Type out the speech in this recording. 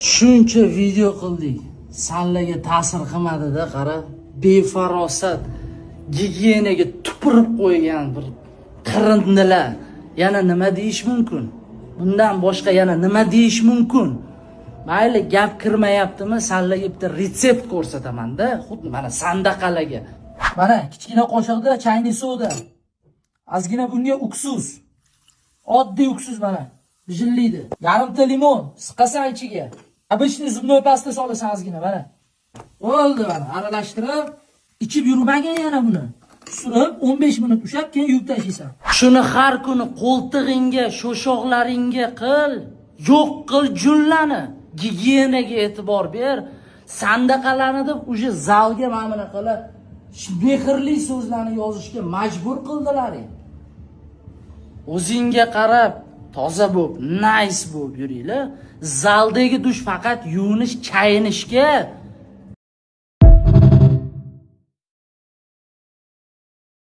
Shuncha video qildik. Sanlarga ta'sir qilmadi-da, qara. Befarosat, gigiyenaga tupurib qo'ygan bir qirindilar. Yana nima deyish mumkin? Bundan boshqa yana nima deyish mumkin? Mayli, gap kirmayaptimi? Sanlarga bitta retsept ko'rsataman-da, xuddi mana sandaqalarga. Mana kichkina qoshiqda chayni soda. Ozgina bunga uksus. Oddiy uksus mana. Bijillaydi. Yarimta limon siqasan ichiga. Обычный zubnoy pasta solasan ozgina mana. Bo'ldi mana. Aralashtirib, ichib yurmagan yana buni. Surib 15 minut ushab, keyin yuvib tashlaysan. Shuni har kuni qo'ltig'ingga, sho'shoqlaringga qil. Yo'q qil junlani. Gigiyenaga e'tibor ber. Sandaqalarni deb o'sha zalga mana qilib, mehrli so'zlarni yozishga majbur qildilaring. O'zingga qarab, toza bo'p, nice bo'p yuringlar. Zaldagi dush faqat yuvinish, chayinishga